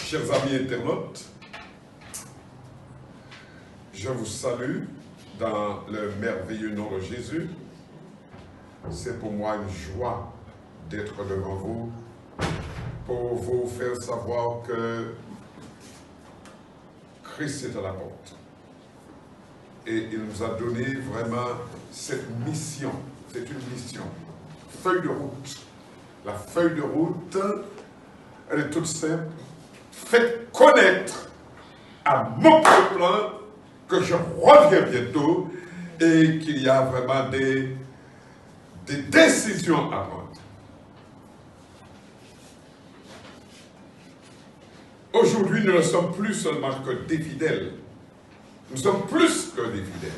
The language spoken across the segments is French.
Chers amis internautes, je vous salue dans le merveilleux nom de Jésus. C'est pour moi une joie d'être devant vous pour vous faire savoir que Christ est à la porte. Et il nous a donné vraiment cette mission. C'est une mission. Feuille de route. La feuille de route, elle est toute simple. Faites connaître à mon peuple que je reviens bientôt et qu'il y a vraiment des décisions à prendre. Aujourd'hui, nous ne sommes plus seulement que des fidèles. Nous sommes plus que des fidèles.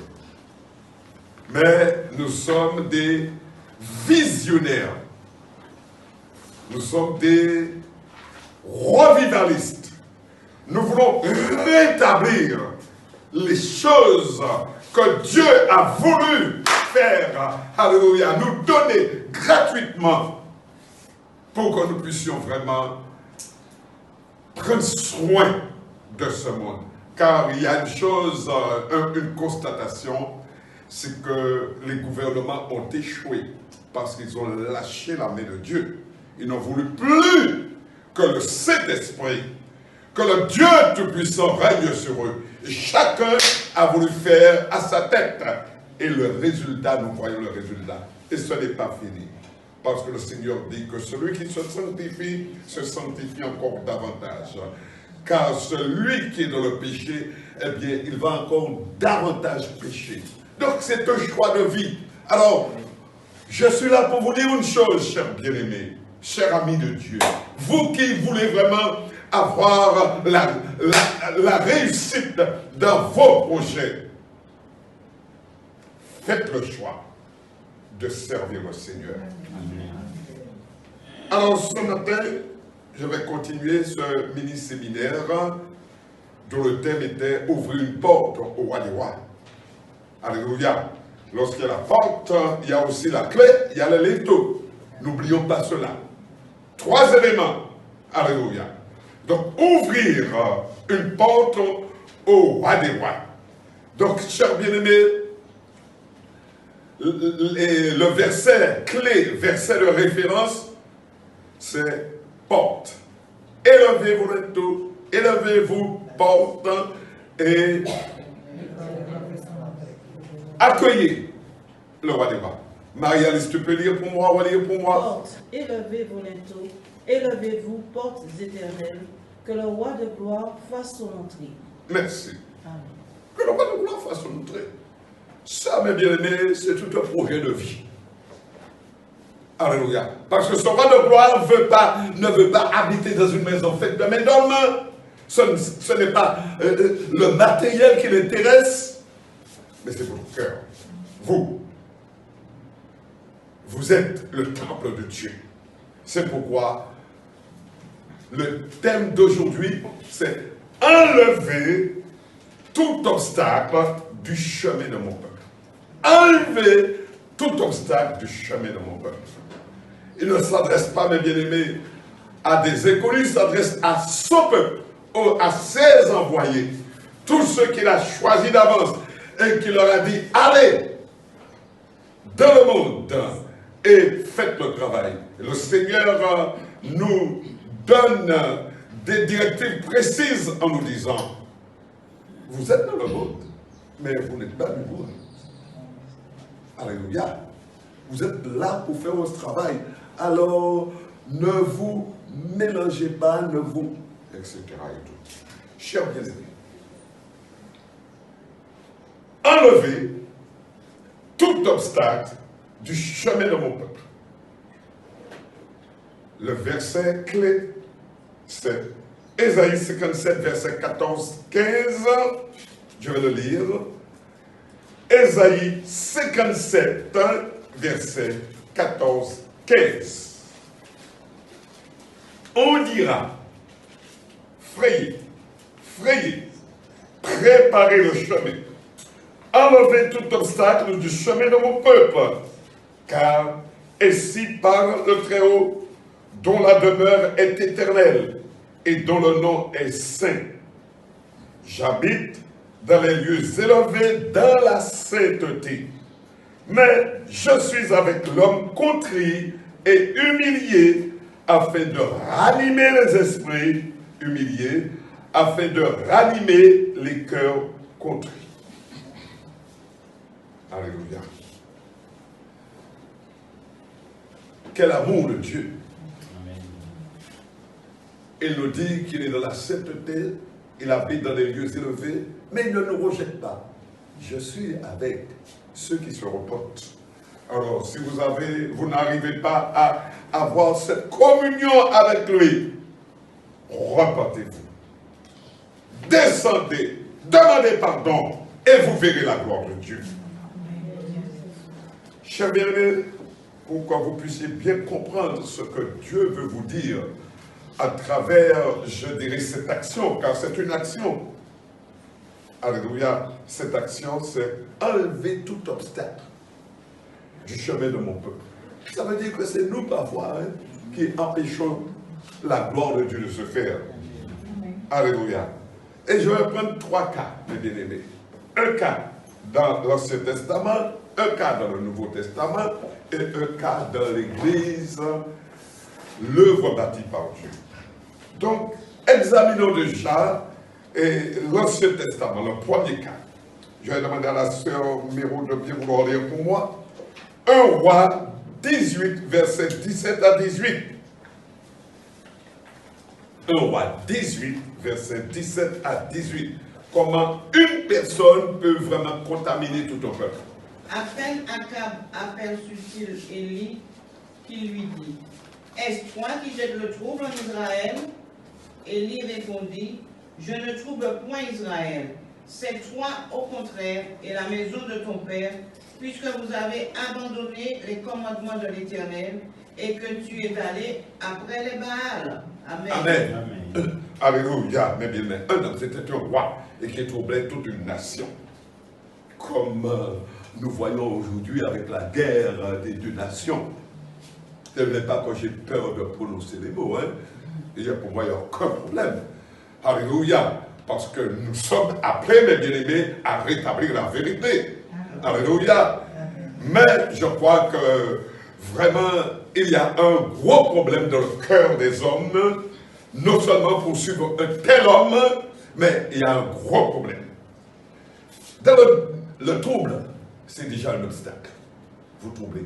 Mais nous sommes des visionnaires. Nous sommes des revivalistes. Nous voulons rétablir les choses que Dieu a voulu faire, alléluia, nous donner gratuitement pour que nous puissions vraiment prendre soin de ce monde. Car il y a une chose, une constatation, c'est que les gouvernements ont échoué parce qu'ils ont lâché la main de Dieu. Ils n'ont voulu plus que le Saint-Esprit, que le Dieu Tout-Puissant règne sur eux. Et chacun a voulu faire à sa tête. Et le résultat, nous voyons le résultat. Et ce n'est pas fini. Parce que le Seigneur dit que celui qui se sanctifie encore davantage. Car celui qui est dans le péché, eh bien, il va encore davantage pécher. Donc c'est un choix de vie. Alors, je suis là pour vous dire une chose, chers bien-aimés, chers amis de Dieu. Vous qui voulez vraiment avoir la réussite dans vos projets, faites le choix de servir le Seigneur. Alors ce matin, je vais continuer ce mini-séminaire dont le thème était « Ouvrir une porte au roi des rois ». Alléluia. Lorsqu'il y a la porte, il y a aussi la clé, il y a le l'étau. N'oublions pas cela. 3 éléments. Alléluia. Donc, ouvrir une porte au roi des rois. Donc, chers bien-aimés, le verset clé, verset de référence, c'est porte. Élevez-vous le tout, élevez-vous, porte, et accueillez le roi des rois. Marie-Alice, tu peux lire pour moi, relire pour moi. Porte, élevez-vous linteaux, élevez-vous, portes éternelles, que le roi de gloire fasse son entrée. Merci. Amen. Que le roi de gloire fasse son entrée. Ça, mes bien-aimés, c'est tout un projet de vie. Alléluia. Parce que ce roi de gloire ne veut pas habiter dans une maison faite de main d'homme. Ce n'est pas le matériel qui l'intéresse, mais c'est votre cœur. Vous êtes le temple de Dieu. C'est pourquoi le thème d'aujourd'hui, c'est enlever tout obstacle du chemin de mon peuple. Enlever tout obstacle du chemin de mon peuple. Il ne s'adresse pas, mes bien-aimés, à des inconnus, il s'adresse à son peuple, à ses envoyés, tous ceux qu'il a choisis d'avance et qu'il leur a dit, allez dans le monde et faites le travail. Et le Seigneur nous donne des directives précises en nous disant, vous êtes dans le monde, mais vous n'êtes pas du monde. Alléluia. Vous êtes là pour faire votre travail. Alors, ne vous mélangez pas, etc. et tout. Chers bien-aimés, enlevez tout obstacle du chemin de mon peuple. Le verset clé, c'est Ésaïe 57, verset 14-15. Je vais le lire. Ésaïe 57, verset 14-15. On dira, frayez, préparez le chemin, enlevez tout obstacle du chemin de mon peuple, car ainsi parle le Très-Haut, dont la demeure est éternelle. et dont le nom est saint. J'habite dans les lieux élevés, dans la sainteté. Mais je suis avec l'homme contrit et humilié, afin de ranimer les esprits humiliés, afin de ranimer les cœurs contrits. Alléluia. Quel amour de Dieu. Amen. Il nous dit qu'il est dans la sainteté, il habite dans des lieux élevés, mais il ne nous rejette pas. Je suis avec ceux qui se repentent. Alors, si vous n'arrivez pas à avoir cette communion avec lui, repentez-vous. Descendez, demandez pardon, et vous verrez la gloire de Dieu. Chers bien-aimés, pour que vous puissiez bien comprendre ce que Dieu veut vous dire à travers, je dirais, cette action, car c'est une action. Alléluia, cette action, c'est enlever tout obstacle du chemin de mon peuple. Ça veut dire que c'est nous parfois qui empêchons la gloire de Dieu de se faire. Alléluia. Et je vais prendre 3 cas, mes bien-aimés. Un cas dans l'Ancien Testament, un cas dans le Nouveau Testament et un cas dans l'Église, l'œuvre bâtie par Dieu. Donc, examinons déjà l'Ancien Testament, le premier cas. Je vais demander à la sœur Miro de bien vouloir lire pour moi. 1 Roi 18, versets 17 à 18. 1 Roi 18, versets 17 à 18. Comment une personne peut vraiment contaminer tout un peuple. À peine Akab aperçut-il Élie qui lui dit, est-ce toi qui jettes le trouble en Israël? Élie répondit, je ne trouble point Israël, c'est toi au contraire et la maison de ton père, puisque vous avez abandonné les commandements de l'Éternel et que tu es allé après les Baals. Amen. Amen. Amen. Alléluia. Mais bien, un homme, c'était un roi et qui troublait toute une nation. Comme nous voyons aujourd'hui avec la guerre des 2 nations. Ce n'est pas que j'ai peur de prononcer les mots. Et pour moi, il n'y a aucun problème. Alléluia. Parce que nous sommes appelés, mes bien-aimés, à rétablir la vérité. Alléluia. Mais je crois que vraiment, il y a un gros problème dans le cœur des hommes, non seulement pour suivre un tel homme, mais il y a un gros problème. Dans le trouble, c'est déjà un obstacle. Vous troublez.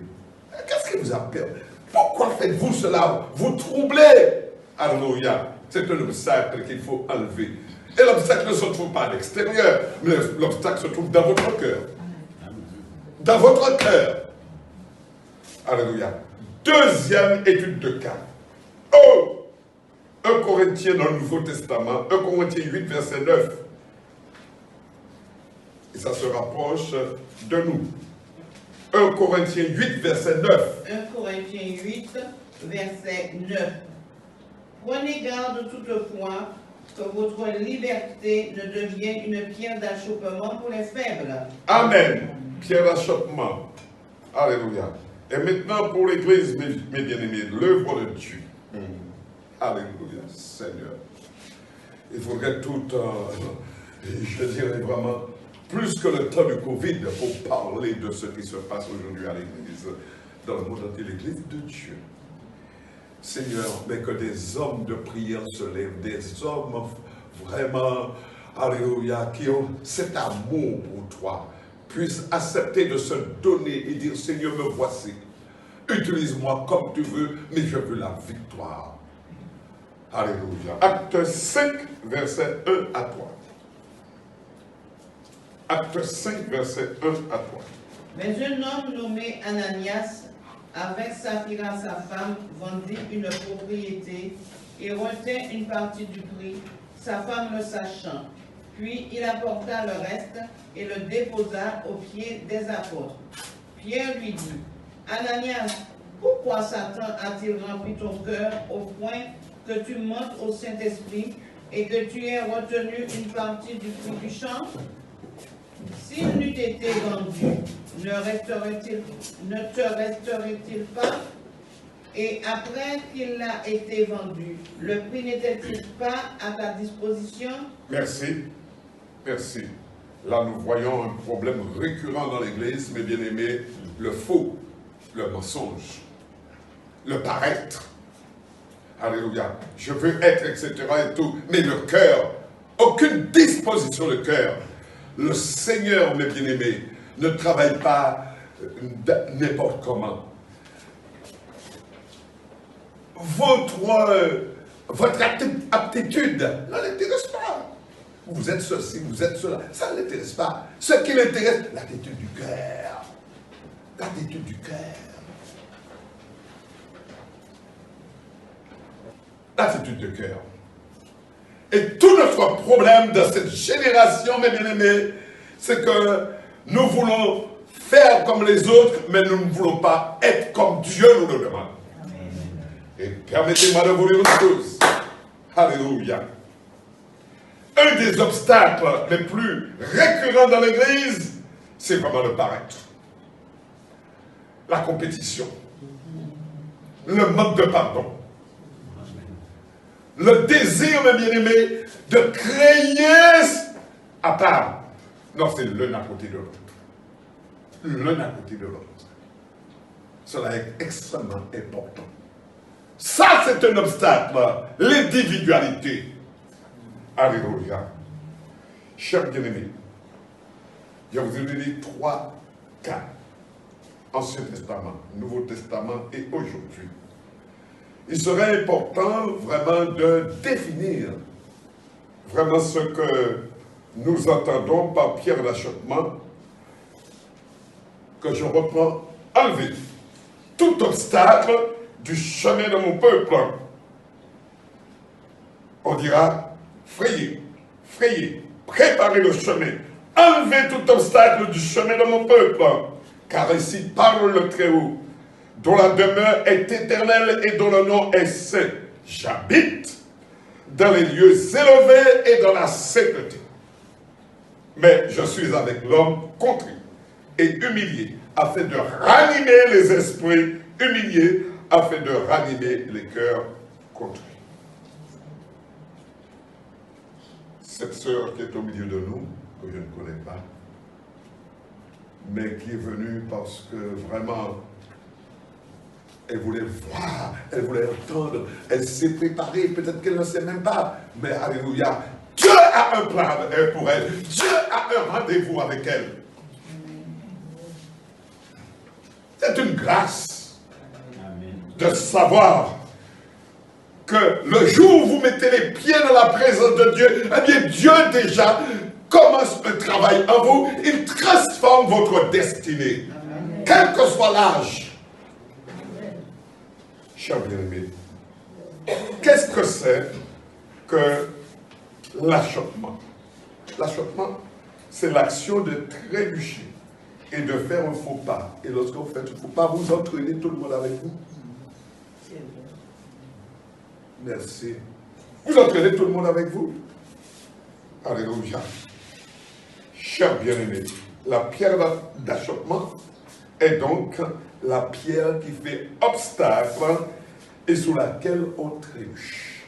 Qu'est-ce qui vous a perdu? Pourquoi faites-vous cela? Vous troublez. Alléluia. C'est un obstacle qu'il faut enlever. Et l'obstacle ne se trouve pas à l'extérieur, mais l'obstacle se trouve dans votre cœur. Dans votre cœur. Alléluia. Deuxième étude de cas. 1 Corinthiens dans le Nouveau Testament, 1 Corinthiens 8, verset 9. Et ça se rapproche de nous. 1 Corinthiens 8, verset 9. 1 Corinthiens 8, verset 9. Prenez garde toutefois que votre liberté ne devienne une pierre d'achoppement pour les faibles. Amen. Pierre d'achoppement. Alléluia. Et maintenant pour l'Église, mes bien-aimés, l'œuvre de Dieu. Alléluia, Seigneur. Il faudrait tout, je dirais vraiment, plus que le temps du Covid, pour parler de ce qui se passe aujourd'hui à l'Église, dans le monde entier, l'Église de Dieu. Seigneur, mais que des hommes de prière se lèvent, des hommes vraiment, alléluia, qui ont cet amour pour toi, puissent accepter de se donner et dire, Seigneur, me voici. Utilise-moi comme tu veux, mais je veux la victoire. Alléluia. Acte 5, verset 1 à 3. Acte 5, verset 1 à 3. Mais un homme nommé Ananias, avec Saphira sa femme, vendit une propriété et retint une partie du prix, sa femme le sachant. Puis il apporta le reste et le déposa aux pieds des apôtres. Pierre lui dit, Ananias, pourquoi Satan a-t-il rempli ton cœur au point que tu montes au Saint-Esprit et que tu aies retenu une partie du prix du champ? S'il n'eût été vendu, ne te resterait-il pas? Et après qu'il a été vendu, le prix n'était-il pas à ta disposition? Merci. Merci. Là, nous voyons un problème récurrent dans l'Église, mes bien-aimés, le faux, le mensonge, le paraître. Alléluia. Je veux être, etc. et tout. Mais le cœur, aucune disposition de cœur. Le Seigneur, mes bien-aimés, ne travaille pas n'importe comment. Votre aptitude ne l'intéresse pas. Vous êtes ceci, vous êtes cela. Ça ne l'intéresse pas. Ce qui l'intéresse, l'attitude du cœur. L'attitude du cœur. L'attitude du cœur. Et tout notre problème de cette génération, mes bien-aimés, c'est que nous voulons faire comme les autres, mais nous ne voulons pas être comme Dieu nous le demande. Et permettez-moi de vous dire une chose. Alléluia. Un des obstacles les plus récurrents dans l'Église, c'est vraiment le paraître. La compétition. Le manque de pardon. Le désir, mes bien-aimés, de créer à part. Non, c'est l'un à côté de l'autre. L'un à côté de l'autre. Cela est extrêmement important. Ça, c'est un obstacle. L'individualité. Alléluia. Chers bien-aimés, je vous ai donné 3 cas. Ancien Testament, Nouveau Testament et aujourd'hui. Il serait important vraiment de définir vraiment ce que nous entendons par pierre d'achoppement, que je reprends, enlever tout obstacle du chemin de mon peuple. On dira, frayez, préparez le chemin, enlevez tout obstacle du chemin de mon peuple, car ici parle le Très-Haut, dont la demeure est éternelle et dont le nom est saint. J'habite dans les lieux élevés et dans la sainteté. Mais je suis avec l'homme contrit et humilié, afin de ranimer les esprits humiliés, afin de ranimer les cœurs contrits. Cette sœur qui est au milieu de nous, que je ne connais pas, mais qui est venue parce que vraiment, elle voulait voir, elle voulait entendre, elle s'est préparée, peut-être qu'elle ne sait même pas, mais alléluia, Dieu a un plan pour elle, Dieu a un rendez-vous avec elle. C'est une grâce de savoir que le jour où vous mettez les pieds dans la présence de Dieu, eh bien Dieu déjà commence un travail en vous, il transforme votre destinée, quel que soit l'âge. Chers bien-aimés, qu'est-ce que c'est que l'achoppement? L'achoppement, c'est l'action de trébucher et de faire un faux pas. Et lorsque vous faites un faux pas, vous entraînez tout le monde avec vous. Merci. Vous entraînez tout le monde avec vous. Alléluia. Chers bien-aimés, la pierre d'achoppement est donc la pierre qui fait obstacle et sur laquelle on trébuche.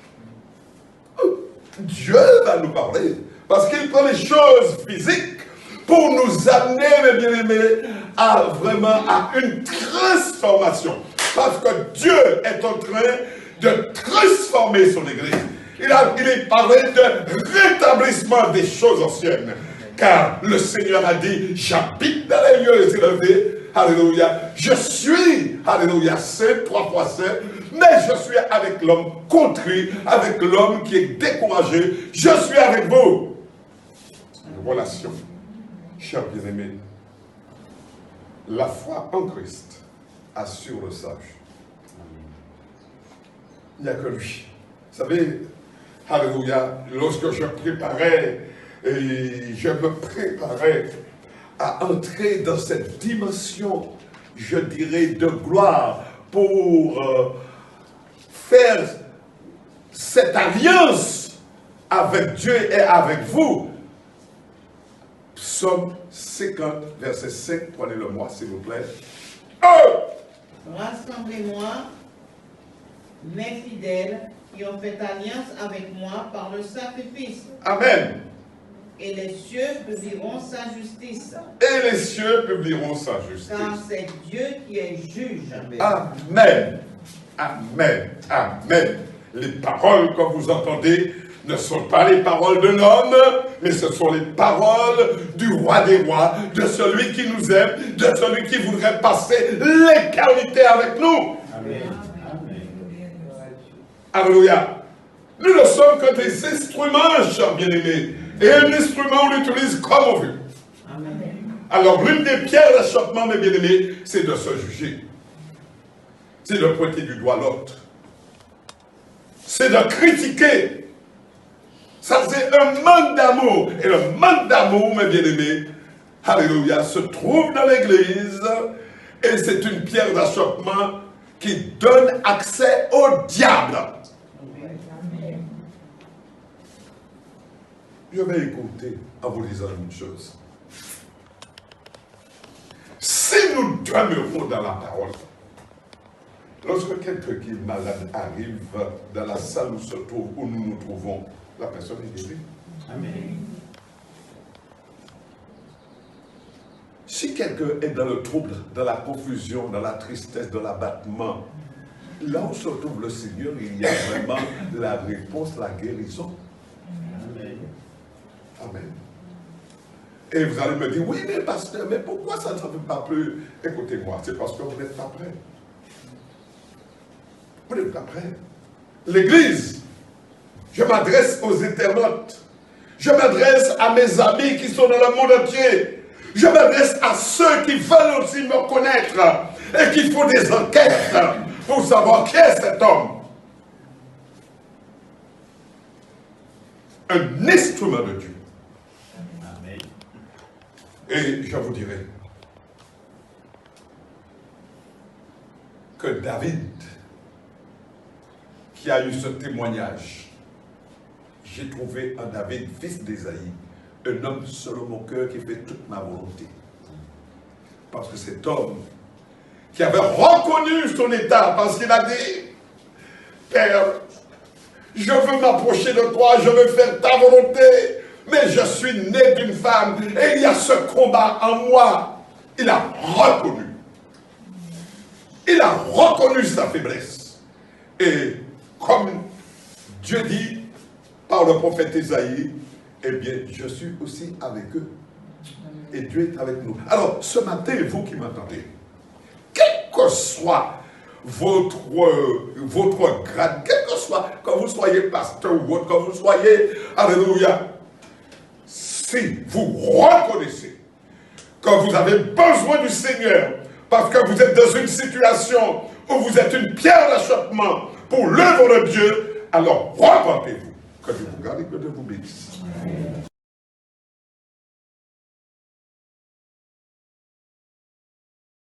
Dieu va nous parler parce qu'il prend les choses physiques pour nous amener, mes bien-aimés, à vraiment à une transformation. Parce que Dieu est en train de transformer son Église. Il est parlé de rétablissement des choses anciennes. Car le Seigneur a dit, j'habite dans les lieux élevés. Alléluia. Je suis, alléluia, saint, 3 fois saint. Mais je suis avec l'homme contrit, avec l'homme qui est découragé. Je suis avec vous. Une relation. Chers bien-aimés, la foi en Christ assure le sage. Il n'y a que lui. Vous savez, alléluia, lorsque je préparais, et je me préparais à entrer dans cette dimension, je dirais, de gloire, pour faire cette alliance avec Dieu et avec vous. Psaume 50, verset 5, prenez-le moi, s'il vous plaît. Rassemblez-moi mais fidèles, qui ont fait alliance avec moi par le sacrifice. Amen. Et les cieux publieront sa justice. Et les cieux publieront sa justice. Car c'est Dieu qui est juge. Amen. Amen. Amen. Les paroles que vous entendez ne sont pas les paroles d'un homme, mais ce sont les paroles du roi des rois, de celui qui nous aime, de celui qui voudrait passer l'éternité avec nous. Amen. Alléluia. Nous ne sommes que des instruments, chers bien-aimés. Et un instrument, on l'utilise comme on veut. Alors, l'une des pierres d'achoppement, mes bien-aimés, c'est de se juger. C'est de pointer du doigt l'autre. C'est de critiquer. Ça, c'est un manque d'amour. Et le manque d'amour, mes bien-aimés, alléluia, se trouve dans l'Église. Et c'est une pierre d'achoppement qui donne accès au diable. Je vais écouter en vous disant une chose. Si nous demeurons dans la parole, lorsque quelqu'un qui est malade arrive dans la salle où nous nous trouvons, la personne est guérie. Amen. Si quelqu'un est dans le trouble, dans la confusion, dans la tristesse, dans l'abattement, là où se trouve le Seigneur, il y a vraiment la réponse, la guérison. Amen. Amen. Et vous allez me dire, oui, mais pasteur, mais pourquoi ça ne se fait pas plus? Écoutez-moi, c'est parce que vous n'êtes pas prêts. Vous n'êtes pas prêts. L'Église, je m'adresse aux internautes, je m'adresse à mes amis qui sont dans le monde entier, je m'adresse à ceux qui veulent aussi me connaître et qui font des enquêtes pour savoir qui est cet homme. Un instrument de Dieu. Amen. Et je vous dirai que David, qui a eu ce témoignage, j'ai trouvé en David, fils d'Ésaïe, un homme selon mon cœur qui fait toute ma volonté. Parce que cet homme qui avait reconnu son état, parce qu'il a dit, Père, je veux m'approcher de toi, je veux faire ta volonté, mais je suis né d'une femme et il y a ce combat en moi. Il a reconnu. Il a reconnu sa faiblesse. Et comme Dieu dit par le prophète Ésaïe, eh bien, je suis aussi avec eux. Et Dieu est avec nous. Alors, ce matin, vous qui m'entendez, quel que soit votre grade, quel que soit, que vous soyez pasteur ou autre, que vous soyez, alléluia, si vous reconnaissez que vous avez besoin du Seigneur, parce que vous êtes dans une situation où vous êtes une pierre d'achoppement pour l'œuvre de Dieu, alors repentez-vous. Que Dieu vous garde et que Dieu vous bénisse.